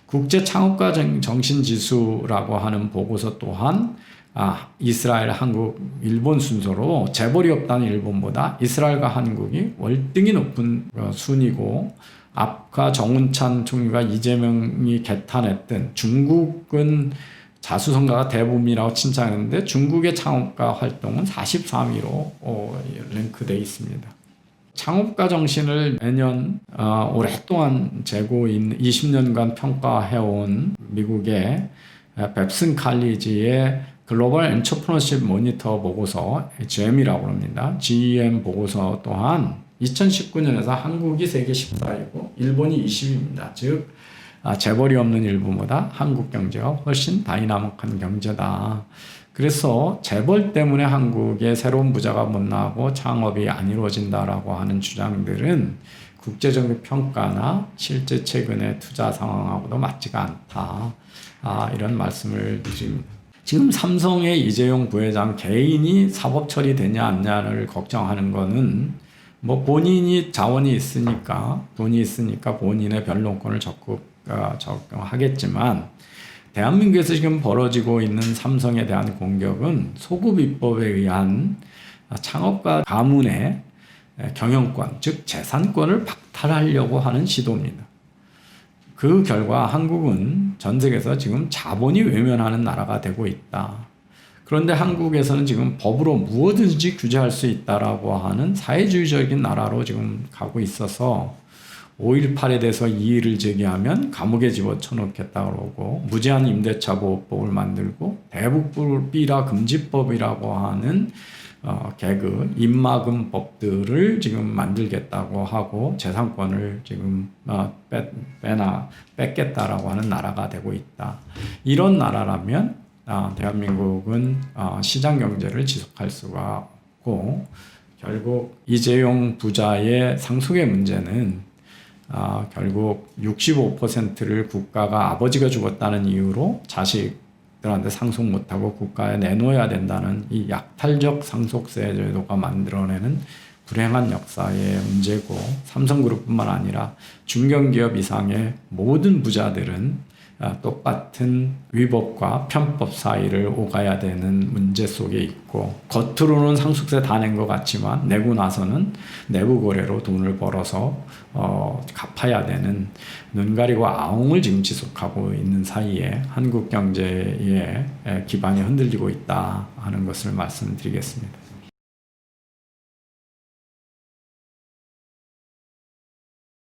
국제 창업가 정신지수라고 하는 보고서 또한 이스라엘, 한국, 일본 순서로 재벌이 없다는 일본보다 이스라엘과 한국이 월등히 높은 순위고 앞과 정운찬 총리가 이재명이 개탄했던 중국은 자수성가가 대부분이라고 칭찬했는데 중국의 창업가 활동은 43위로 랭크되어 있습니다. 창업가 정신을 매년 오랫동안 재고인 20년간 평가해온 미국의 뱁슨 칼리지의 글로벌 엔터프리너십 모니터 보고서 GM이라고 합니다. GM 보고서 또한 2019년에서 한국이 세계 14위고 일본이 20위입니다. 즉 재벌이 없는 일본보다 한국 경제가 훨씬 다이나믹한 경제다. 그래서 재벌 때문에 한국의 새로운 부자가 못 나고 창업이 안 이루어진다라고 하는 주장들은 국제적 평가나 실제 최근의 투자 상황하고도 맞지가 않다. 이런 말씀을 드립니다. 지금 삼성의 이재용 부회장 개인이 사법 처리되냐 않냐를 걱정하는 거는 뭐 본인이 자원이 있으니까 돈이 있으니까 본인의 변론권을 적용하겠지만 대한민국에서 지금 벌어지고 있는 삼성에 대한 공격은 소급 입법에 의한 창업가 가문의 경영권, 즉 재산권을 박탈하려고 하는 시도입니다. 그 결과 한국은 전 세계에서 지금 자본이 외면하는 나라가 되고 있다. 그런데 한국에서는 지금 법으로 무엇든지 규제할 수 있다라고 하는 사회주의적인 나라로 지금 가고 있어서 5.18에 대해서 이의를 제기하면 감옥에 집어쳐놓겠다 그러고 무제한 임대차 보호법을 만들고 대북비라 금지법이라고 하는 개그 입막음 법들을 지금 만들겠다고 하고 재산권을 지금 뺏겠다라고 하는 나라가 되고 있다. 이런 나라라면 대한민국은 시장 경제를 지속할 수가 없고 결국 이재용 부자의 상속의 문제는 결국 65%를 국가가 아버지가 죽었다는 이유로 자식들한테 상속 못하고 국가에 내놓아야 된다는 이 약탈적 상속세 제도가 만들어내는 불행한 역사의 문제고 삼성그룹뿐만 아니라 중견기업 이상의 모든 부자들은 똑같은 위법과 편법 사이를 오가야 되는 문제 속에 있고 겉으로는 상속세 다 낸 것 같지만 내고 나서는 내부 거래로 돈을 벌어서 갚아야 되는 눈 가리고 아웅을 지금 지속하고 있는 사이에 한국 경제의 기반이 흔들리고 있다 하는 것을 말씀드리겠습니다.